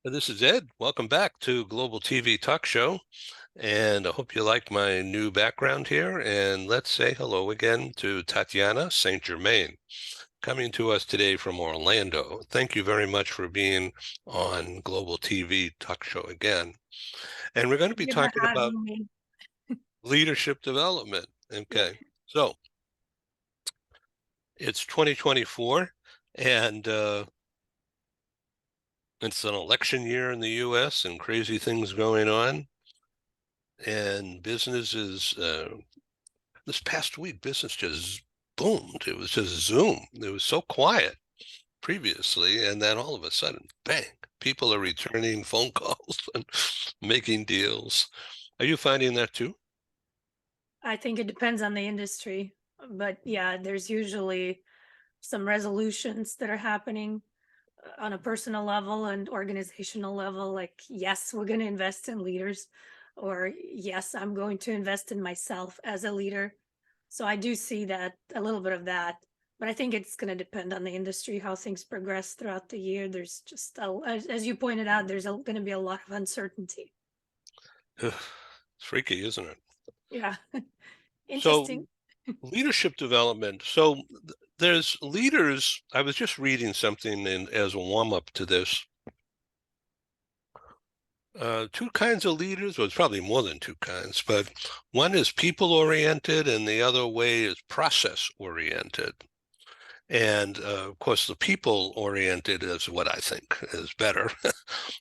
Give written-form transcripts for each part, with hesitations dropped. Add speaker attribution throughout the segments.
Speaker 1: This is Ed. Welcome back to Global TV Talk Show. And I hope you like my new background here. And let's say hello again to Tatyana St. Germain, coming to us today from Orlando. Thank you very much for being on Global TV Talk Show again. And we're going to be
Speaker 2: Thank you for
Speaker 1: talking about
Speaker 2: having me.
Speaker 1: leadership development.
Speaker 2: Yeah.
Speaker 1: Okay. So it's 2024, and it's an election year in the U.S. and crazy things going on. And businesses, this past week, business just boomed. It was just Zoom. It was so quiet previously, and then all of a sudden, bang, people are returning phone calls and making deals. Are you finding that too?
Speaker 2: I think it depends on the industry, but yeah, there's usually some resolutions that are happening on a personal level and organizational level. Like, yes, we're going to invest in leaders, or yes, I'm going to invest in myself as a leader. So I do see that a little bit of that, but I think it's going to depend on the industry, how things progress throughout the year. There's just, as you pointed out, there's going to be a lot of uncertainty.
Speaker 1: It's freaky, isn't it?
Speaker 2: Yeah.
Speaker 1: So,
Speaker 2: Interesting.
Speaker 1: leadership development. So, there's leaders. I was just reading something as a warm up to this. Two kinds of leaders, well, it's probably more than two kinds, but one is people oriented and the other way is process oriented. And of course, the people oriented is what I think is better.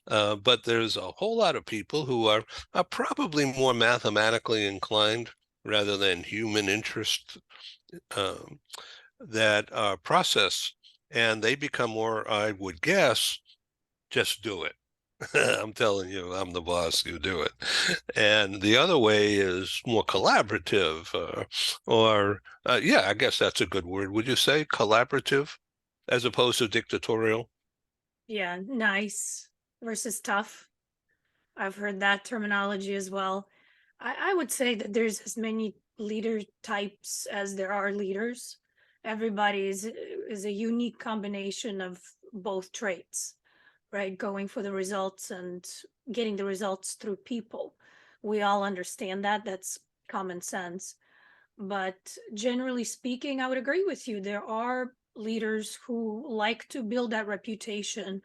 Speaker 1: But there's a whole lot of people who are probably more mathematically inclined rather than human interest, um, that process, and they become more, I would guess, just do it. I'm telling you, I'm the boss, you do it. And the other way is more collaborative, yeah, I guess that's a good word. Would you say collaborative as opposed to dictatorial?
Speaker 2: Yeah, nice versus tough. I've heard that terminology as well. I would say that there's as many leader types as there are leaders. Everybody is a unique combination of both traits, right? Going for the results and getting the results through people. We all understand that. That's common sense. But generally speaking, I would agree with you. There are leaders who like to build that reputation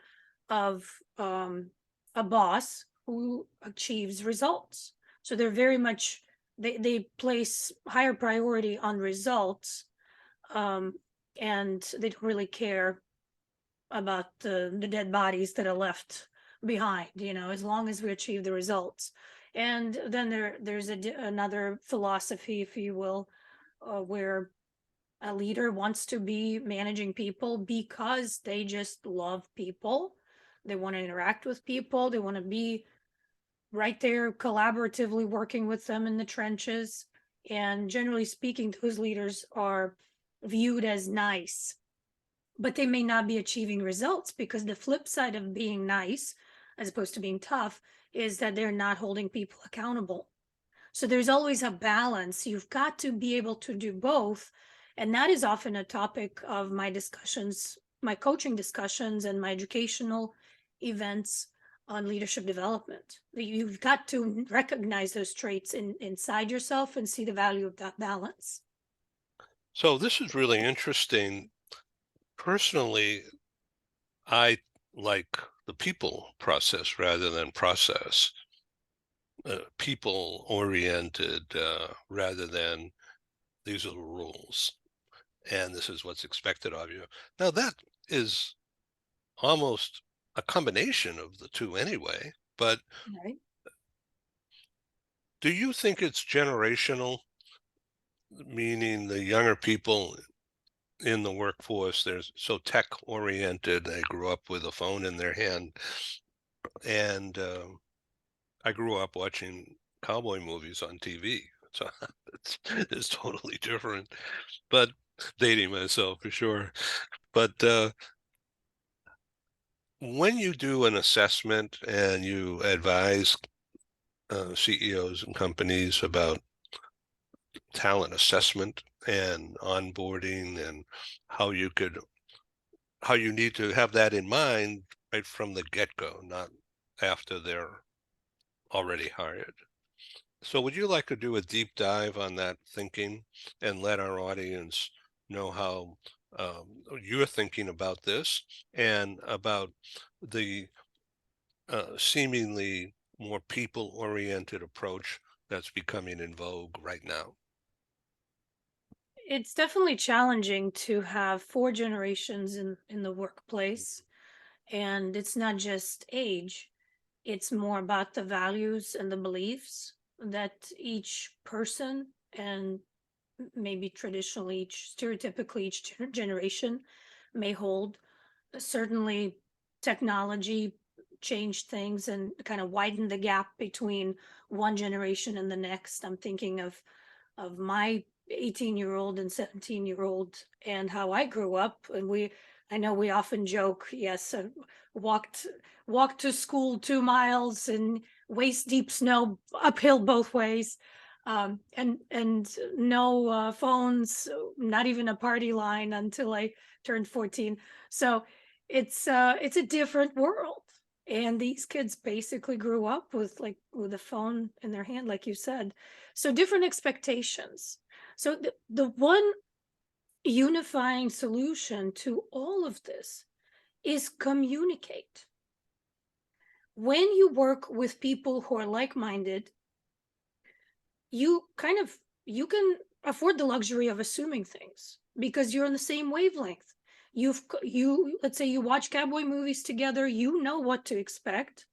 Speaker 2: of a boss who achieves results. So they're very much they place higher priority on results, um, and they don't really care about the dead bodies that are left behind, as long as we achieve the results. And then there's another philosophy, if you will, where a leader wants to be managing people because they just love people. They want to interact with people. They want to be right there collaboratively working with them in the trenches. And generally speaking, those leaders are viewed as nice, but they may not be achieving results because the flip side of being nice, as opposed to being tough, is that they're not holding people accountable. So there's always a balance. You've got to be able to do both. And that is often a topic of my discussions, my coaching discussions, and my educational events on leadership development. You've got to recognize those traits inside yourself and see the value of that balance.
Speaker 1: So this is really interesting. Personally, I like the people process rather than process, people oriented rather than these are the rules and this is what's expected of you. Now, that is almost a combination of the two anyway, but
Speaker 2: Right.
Speaker 1: do you think it's generational, meaning the younger people in the workforce, they're so tech oriented, they grew up with a phone in their hand, and I grew up watching cowboy movies on TV, so it's totally different, but dating myself for sure. But when you do an assessment and you advise CEOs and companies about talent assessment and onboarding and how you could how you need to have that in mind right from the get-go, not after they're already hired. So would you like to do a deep dive on that thinking and let our audience know how you're thinking about this and about the seemingly more people-oriented approach that's becoming in vogue right now?
Speaker 2: It's definitely challenging to have four generations in the workplace, and it's not just age. It's more about the values and the beliefs that each person and maybe traditionally each stereotypically each generation may hold. Certainly technology changed things and kind of widened the gap between one generation and the next. I'm thinking of my 18-year-old and 17-year-old and how I grew up. And I know we often joke, yes, walked walked to school 2 miles in waist deep snow uphill both ways. And no phones, not even a party line until I turned 14. So it's a different world. And these kids basically grew up with with a phone in their hand, like you said. So different expectations. So the one unifying solution to all of this is communicate. When you work with people who are like-minded, you can afford the luxury of assuming things because you're on the same wavelength. You let's say you watch cowboy movies together, you know what to expect.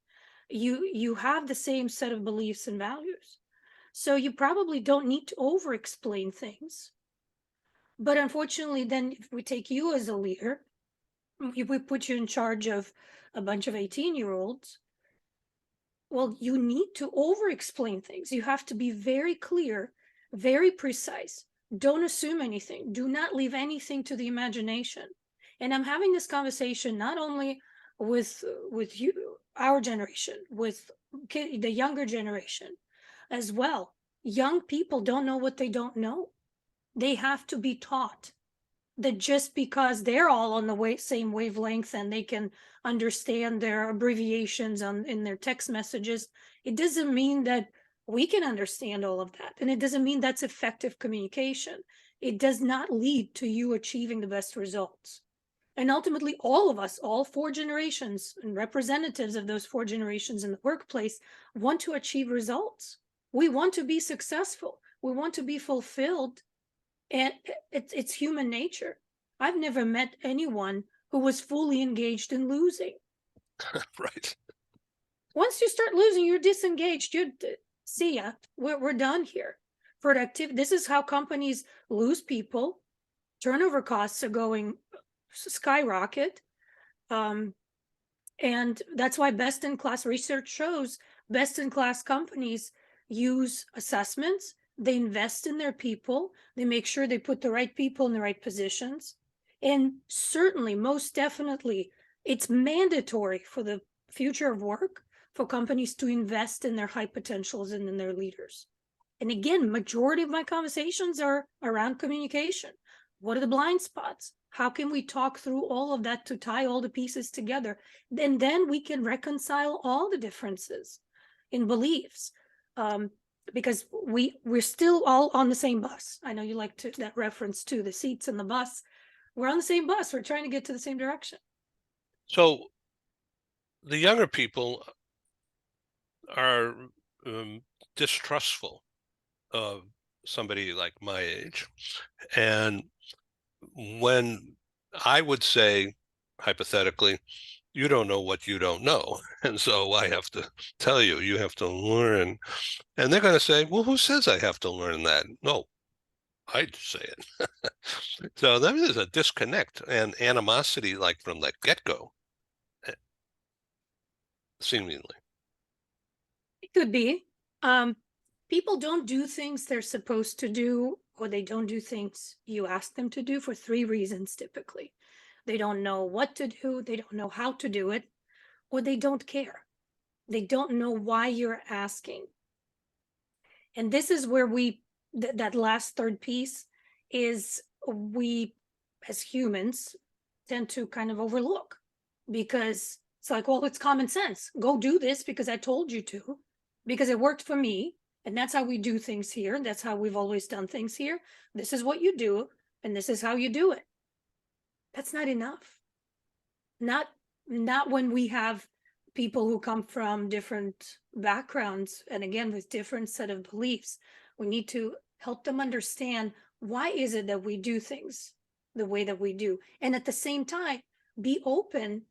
Speaker 2: You have the same set of beliefs and values. So you probably don't need to over explain things. But unfortunately, then if we take you as a leader, if we put you in charge of a bunch of 18-year-olds, well, you need to over explain things. You have to be very clear, very precise. Don't assume anything. Do not leave anything to the imagination. And I'm having this conversation not only with you, our generation, with the younger generation as well. Young people don't know what they don't know. They have to be taught that just because they're all on the same wavelength and they can understand their abbreviations in their text messages, it doesn't mean that we can understand all of that. And it doesn't mean that's effective communication. It does not lead to you achieving the best results. And ultimately, all of us, all four generations and representatives of those four generations in the workplace want to achieve results. We want to be successful. We want to be fulfilled, and it's human nature. I've never met anyone who was fully engaged in losing.
Speaker 1: Right.
Speaker 2: Once you start losing, you're disengaged. You see ya. We're done here. Productivity. This is how companies lose people. Turnover costs are going skyrocket. Um, and that's why best in class research shows best in class companies use assessments. They invest in their people. They make sure they put the right people in the right positions. And certainly, most definitely, it's mandatory for the future of work for companies to invest in their high potentials and in their leaders. And again, majority of my conversations are around communication. What are the blind spots? How can we talk through all of that to tie all the pieces together? And then we can reconcile all the differences in beliefs. Because we're still all on the same bus. I know you like that reference to the seats in the bus. We're on the same bus. We're trying to get to the same direction.
Speaker 1: So the younger people are distrustful of somebody like my age. And when I would say, hypothetically, you don't know what you don't know. And so I have to tell you, you have to learn. And they're going to say, well, who says I have to learn that? No, I say it. So there's a disconnect and animosity like from the get-go, seemingly.
Speaker 2: It could be. Um, People don't do things they're supposed to do, or they don't do things you ask them to do for three reasons typically. They don't know what to do, they don't know how to do it, or they don't care. They don't know why you're asking. And this is where that last third piece is we as humans tend to kind of overlook because It's like, well, it's common sense. Go do this because I told you to, because it worked for me. And that's how we do things here. That's how we've always done things here. This is what you do, and this is how you do it. That's not enough. Not not when we have people who come from different backgrounds and again with different set of beliefs. We need to help them understand why is it that we do things the way that we do, and at the same time be open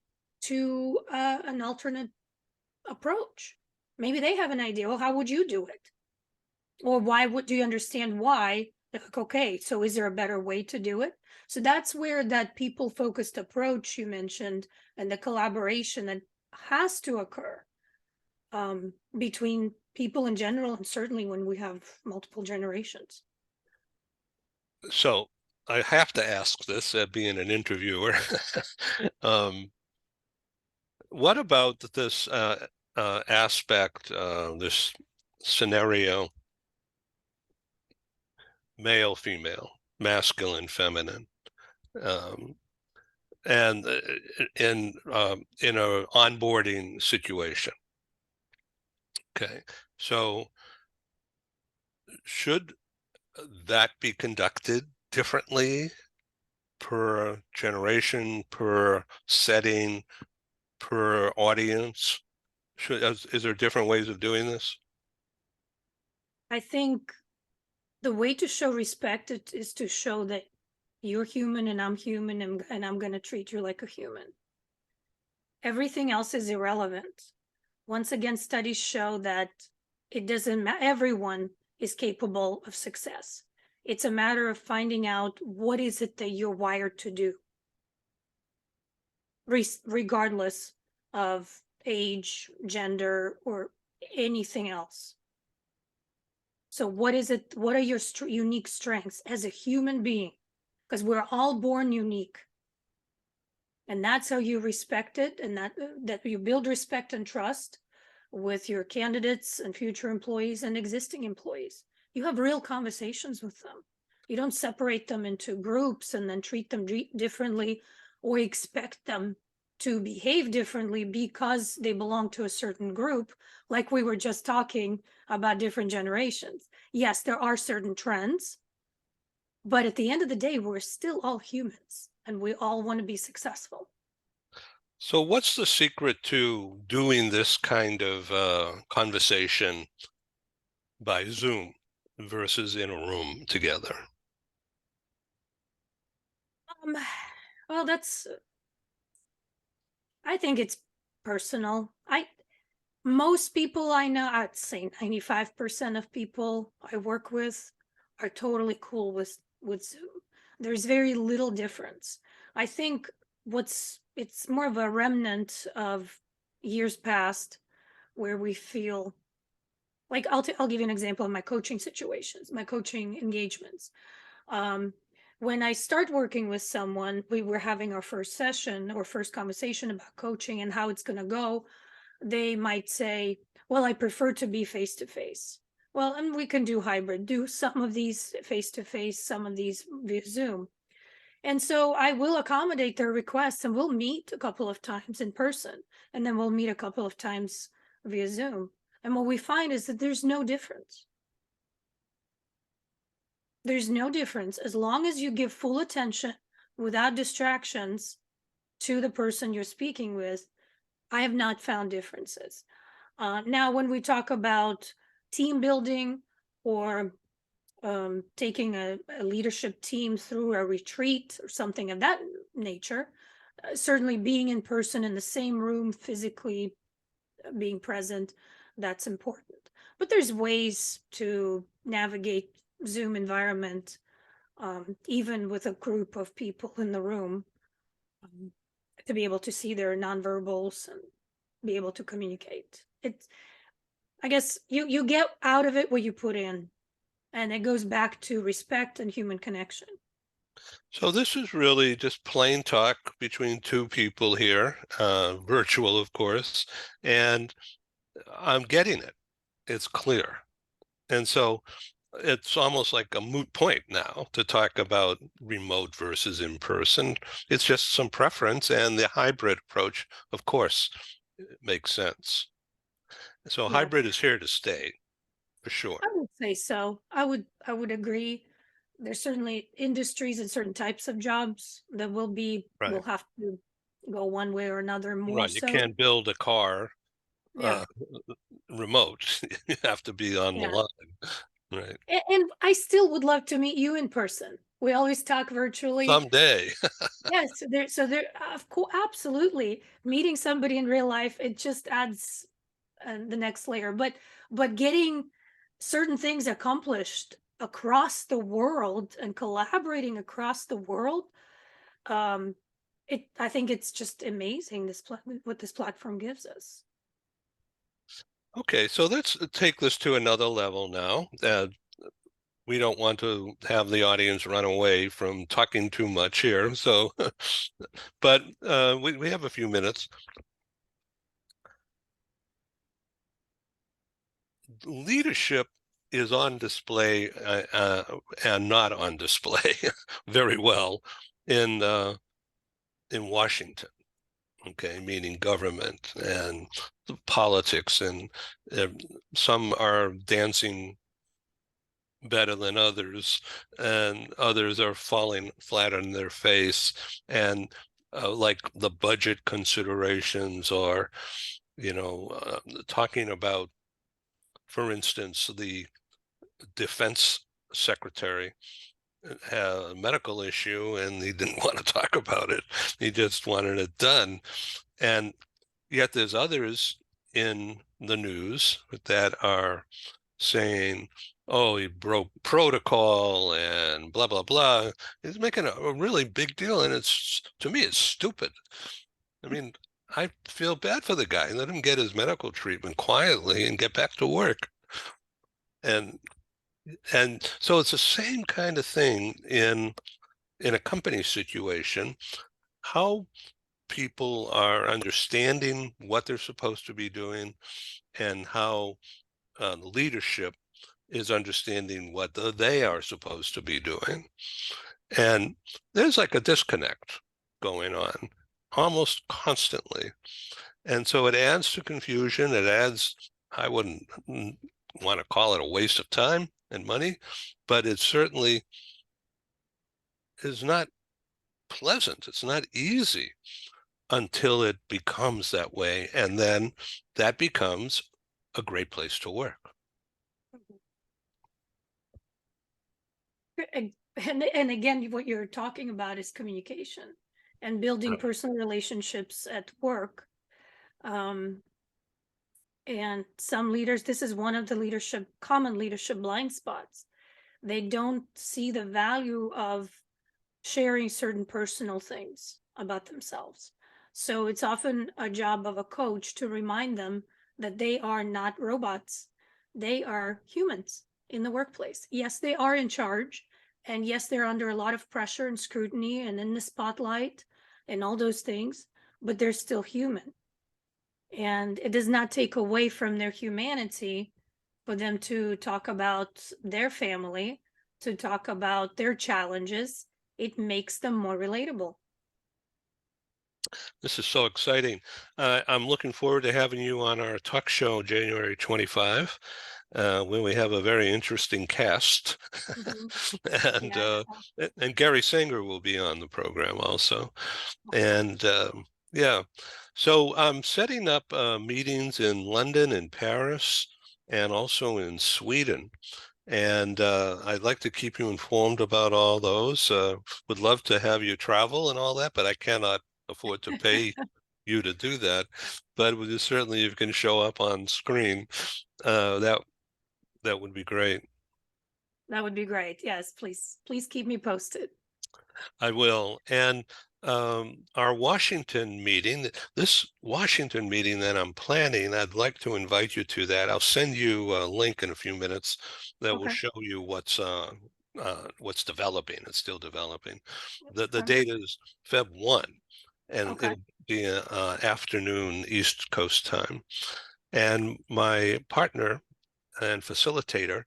Speaker 2: to an alternate approach. Maybe they have an idea. Well, how would you do it? Or why would do you understand why? Like, okay, so is there a better way to do it? So that's where that people focused approach you mentioned and the collaboration that has to occur between people in general, and certainly when we have multiple generations.
Speaker 1: So I have to ask this, being an interviewer. um, what about this aspect, this scenario, male, female, masculine, feminine, um, and in a onboarding situation? Okay, so should that be conducted differently per generation, per setting, per audience? Is there different ways of doing this?
Speaker 2: I think the way to show respect is to show that you're human and I'm human, and I'm going to treat you like a human. Everything else is irrelevant. Once again, studies show that it doesn't matter, everyone is capable of success. It's a matter of finding out what is it that you're wired to do, regardless of age, gender, or anything else. So what is it? What are your unique strengths as a human being? Because we're all born unique. And that's how you respect it, and that you build respect and trust with your candidates and future employees and existing employees. You have real conversations with them. You don't separate them into groups and then treat them differently or expect them to behave differently because they belong to a certain group, like we were just talking about different generations. Yes, there are certain trends, but at the end of the day, we're still all humans and we all want to be successful.
Speaker 1: So what's the secret to doing this kind of conversation by Zoom versus in a room together?
Speaker 2: Um, well, I think it's personal. Most people I know, I'd say 95% of people I work with are totally cool with Zoom. There's very little difference. I think it's more of a remnant of years past where we feel like I'll give you an example of my coaching situations, my coaching engagements. Um, when I start working with someone, we were having our first session or first conversation about coaching and how it's going to go. They might say, well, I prefer to be face to face. Well, and we can do hybrid, do some of these face to face, some of these via Zoom. And so I will accommodate their requests and we'll meet a couple of times in person, and then we'll meet a couple of times via Zoom. And what we find is that there's no difference. There's no difference as long as you give full attention without distractions to the person you're speaking with. I have not found differences. Now, when we talk about team building or taking a leadership team through a retreat or something of that nature, certainly being in person in the same room, physically being present, that's important. But there's ways to navigate Zoom environment, even with a group of people in the room, um, to be able to see their nonverbals and be able to communicate. It's, I guess you get out of it what you put in, and it goes back to respect and human connection.
Speaker 1: So this is really just plain talk between two people here, virtual, of course, and I'm getting it. It's clear. And so it's almost like a moot point now to talk about remote versus in person. It's just some preference, and the hybrid approach, of course, makes sense. So
Speaker 2: Yeah,
Speaker 1: hybrid is here to stay for sure.
Speaker 2: I would say so. I would agree. There's certainly industries and certain types of jobs that will
Speaker 1: Right.
Speaker 2: have to go one way or another more
Speaker 1: Right. You
Speaker 2: so.
Speaker 1: can't build a car
Speaker 2: Yeah.
Speaker 1: uh, remote. You have to be on the
Speaker 2: Yeah.
Speaker 1: line. Right.
Speaker 2: And I still would love to meet you in person. We always talk virtually.
Speaker 1: Someday.
Speaker 2: Yes, there of course absolutely. Meeting somebody in real life, it just adds the next layer. But getting certain things accomplished across the world and collaborating across the world, um, I think it's just amazing what this platform gives us.
Speaker 1: Okay, so let's take this to another level now. We don't want to have the audience run away from talking too much here. So, but we have a few minutes. Leadership is on display and not on display very well in in Washington. Okay, meaning government and politics, and uh, some are dancing better than others, and others are falling flat on their face. And like the budget considerations, or talking about, for instance, the defense secretary had a medical issue and he didn't want to talk about it. He just wanted it done. And yet there's others in the news that are saying, oh, he broke protocol and blah, blah, blah. He's making a really big deal. And it's, to me, it's stupid. I mean, I feel bad for the guy. Let him get his medical treatment quietly and get back to work. And so it's the same kind of thing in a company situation. How people are understanding what they're supposed to be doing, and how the leadership is understanding what they are supposed to be doing. And there's like a disconnect going on almost constantly. And so it adds to confusion. It adds, I wouldn't want to call it a waste of time and money, but it certainly is not pleasant. It's not easy until it becomes that way. And then that becomes a great place to work.
Speaker 2: And again, what you're talking about is communication and building
Speaker 1: Right.
Speaker 2: personal relationships at work. Um, and some leaders, this is one of the common leadership blind spots. They don't see the value of sharing certain personal things about themselves. So it's often a job of a coach to remind them that they are not robots. They are humans in the workplace. Yes, they are in charge. And yes, they're under a lot of pressure and scrutiny and in the spotlight and all those things, but they're still human. And it does not take away from their humanity for them to talk about their family, to talk about their challenges. It makes them more relatable.
Speaker 1: This is so exciting. I'm looking forward to having you on our talk show January 25, when we have a very interesting cast.
Speaker 2: Mhm.
Speaker 1: and
Speaker 2: Yeah.
Speaker 1: Gary Sanger will be on the program also. And yeah, so I'm setting up meetings in London and Paris and also in Sweden. And I'd like to keep you informed about all those. Would love to have you travel and all that, but I cannot afford to pay you to do that. But certainly, you can show up on screen. That would be great.
Speaker 2: That would be great. Yes, please keep me posted.
Speaker 1: I will. And our Washington meeting, this Washington meeting that I'm planning, I'd like to invite you to that. I'll send you a link in a few minutes that will
Speaker 2: Okay.
Speaker 1: show you what's developing. It's still developing. The
Speaker 2: Okay.
Speaker 1: date is Feb 1, and
Speaker 2: Okay.
Speaker 1: it'll be afternoon East Coast time. And my partner and facilitator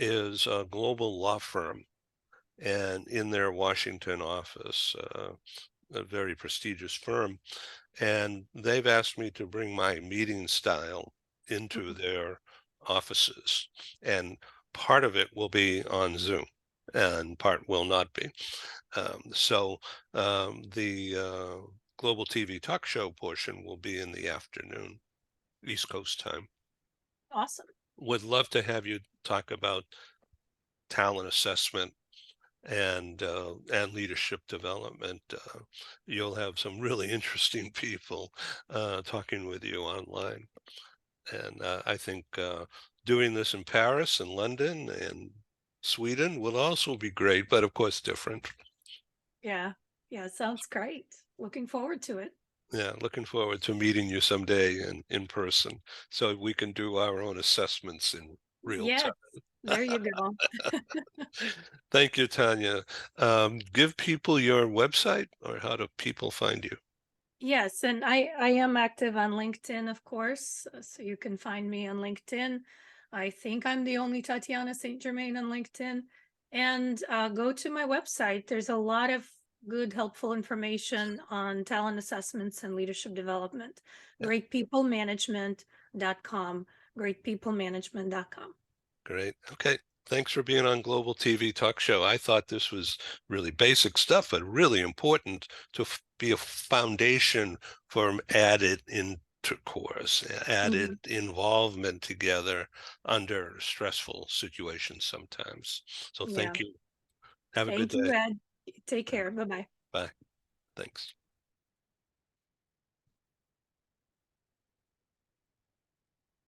Speaker 1: is a global law firm, and in their Washington office, a very prestigious firm, and they've asked me to bring my meeting style into
Speaker 2: Mhm.
Speaker 1: their offices, and part of it will be on Zoom, and part will not be. The Global TV talk show portion will be in the afternoon, East Coast time.
Speaker 2: Awesome.
Speaker 1: Would love to have you talk about talent assessment and leadership development. You'll have some really interesting people talking with you online, and I think doing this in Paris and London and Sweden will also be great, but of course different.
Speaker 2: Yeah. Yeah, sounds great. Looking forward to it.
Speaker 1: Yeah, looking forward to meeting you someday in person so we can do our own assessments in real
Speaker 2: Yes. There you go.
Speaker 1: Thank you, Tanya. Give people your website, or how do people find you?
Speaker 2: Yes, and I am active on LinkedIn, of course, so you can find me on LinkedIn. I think I'm the only Tatyana St. Germain on LinkedIn. And go to my website. There's a lot of good, helpful information on talent assessments and leadership development.
Speaker 1: Yeah,
Speaker 2: Greatpeoplemanagement.com. Greatpeoplemanagement.com.
Speaker 1: great. Okay. Thanks for being on Global TV Talk Show. I thought this was really basic stuff, but really important to be a foundation for added intercourse, added
Speaker 2: Mhm.
Speaker 1: involvement together under stressful situations sometimes. So
Speaker 2: Yeah.
Speaker 1: thank you. Have a good
Speaker 2: Thank you,
Speaker 1: day.
Speaker 2: Ed. Take care. Bye bye.
Speaker 1: Bye. Thanks.